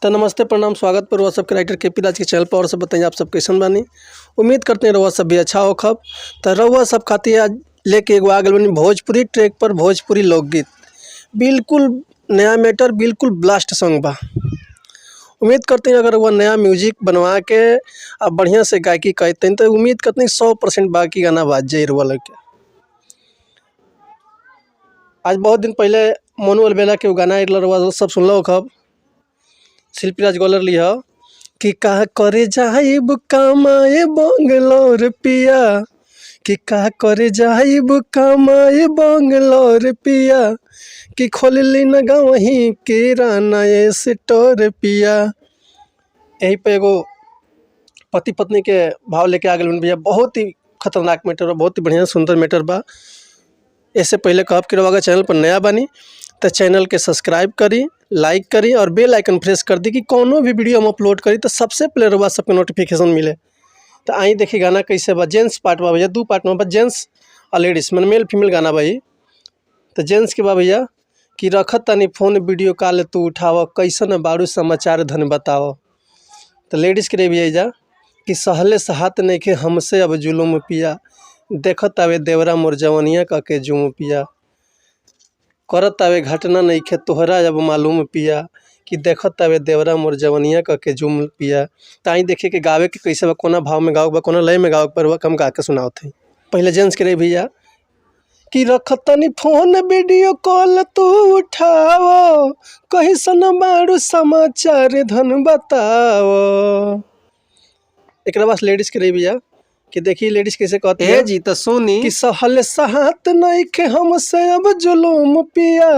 तो नमस्ते प्रणाम स्वागत पर रउआ सबके राइटर केपी राज के चैनल पर। और सब बताइए आप सब कैसन बानी। उम्मीद करते हैं रउआ सब भी अच्छा हो खब। तो रउआ सब खातिर आज लेके एगो आ गइल बानी भोजपुरी ट्रैक पर भोजपुरी लोकगीत। बिल्कुल नया मैटर, बिल्कुल ब्लास्ट सॉन्ग बा। उम्मीद करते हैं अगर वह नया म्यूजिक बनवा के अब बढ़िया से गायकी करते हैं तो उम्मीद करते हैं 100% बाकी गाना बाज जाए रउआ लोग के। आज बहुत दिन पहले मोनू अलबेला के गाना एक रउआ सब सुनलो खब। शिल्पी राज गोलर लिया कि का करे जाइब कमाए बंगलोर पिया, कि का करे जाइब कमाए बंगलोर पिया, कि खोल ली न गवही किराना स्टोर पिया। यहीं पे एगो पति पत्नी के भाव लेके आ गए भैया। बहुत ही खतरनाक मैटर बा, बहुत ही बढ़िया सुंदर मैटर बा। इससे पहले कहब कि रउआ चैनल पर नया बनी तो चैनल के सब्सक्राइब करी, लाइक करी और बेल आइकन प्रेस कर दी कि कोनो भी वीडियो हम अपलोड करी तो सबसे पहले रउआ सबके नोटिफिकेशन मिले। तो आई देखी गाना कैसे बा। जेंट्स पार्ट बा भैया, 2 पार्ट में बा, जेंट्स और लेडीज मैंने मेल फीमेल गाना भाई। तो जेंट्स के बा भैया कि रखत तनी फोन वीडियो कॉल तू उठाव, कैसन बारू समाचार धन बताव। तो लेडीज़ के भैया जा कि सहले सहात नहीं के हमसे अब जुलूम पिया, देखत आवे देवरा मोर जवनिया का के जुम पिया, करत आवे घटना नहीं खे तोहरा अब मालूम पिया, कि देखत आवे देवरा मोर जवनिया का के जुम पिया। ताई देखिए कि गावे के कैसे बा, कोना भाव में गाओ बा, कोना लय में गाओ पर वह कम गा के सुनाओ थे। पहले जेंट्स के भैया कि रखतनी फोन वीडियो कॉल तू उठाओ, कहीं सन बारू समाचार धन बताओ। एक बाद लेडीज के भैया कि देखिए लेडीज कैसे कहती है जी तो सुनी कि सहल सहात नहीं खे हमसे अब जुलूम पिया,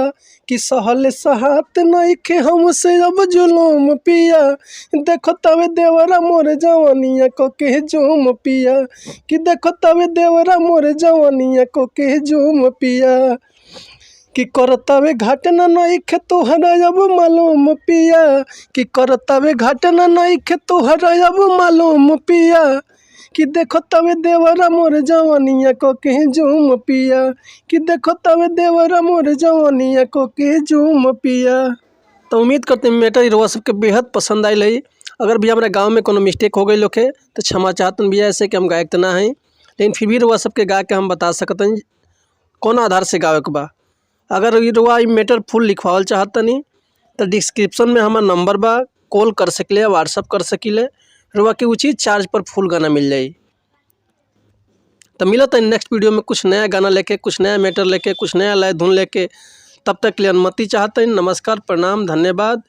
कि सहल सहात नहीं खे हमसे अब जुलूम पिया, देखो तवे देवरा मोर जवानिया को के जुम पिया, कि देखो तवे देवरा मोर जवानिया को के जुम पिया, कि करतावे घटना नहीं खे तोहरा अब मालूम पिया, कि करतावे घटना नहीं खे तोहरा अब मालूम पिया, कि देखो तवे देवरा मोर जवानिया को के जुम पिया, कि देखो तवे देवरा मोर जवानिया को के जुम पिया। तो उम्मीद करते हैं मैटर रउआ सबके बेहद पसंद आई लई। अगर भी हमारे गांव में कोनो मिस्टेक हो गई लोग के तो क्षमा चाहते भैया, ऐसे कि हम गायक तो ना हैं लेकिन फिर भी रउआ सबके गा के हम बता सकते हैं कौन आधार से गावे के बा। अगर रउआ मैटर फुल लिखवावल चाहतनी तो डिस्क्रिप्शन में हमारा नंबर बा, कॉल कर सकिले, व्हाट्सअप कर सकिले, रउआ के उचित चार्ज पर फुल गाना मिल जाई। तो मिलता है नेक्स्ट वीडियो में कुछ नया गाना लेके, कुछ नया मैटर लेके, कुछ नया लय धुन लेके। तब तक के लिए अनुमति चाहते हैं। नमस्कार, प्रणाम, धन्यवाद।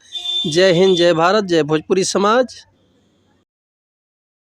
जय हिंद, जय भारत, जय भोजपुरी समाज।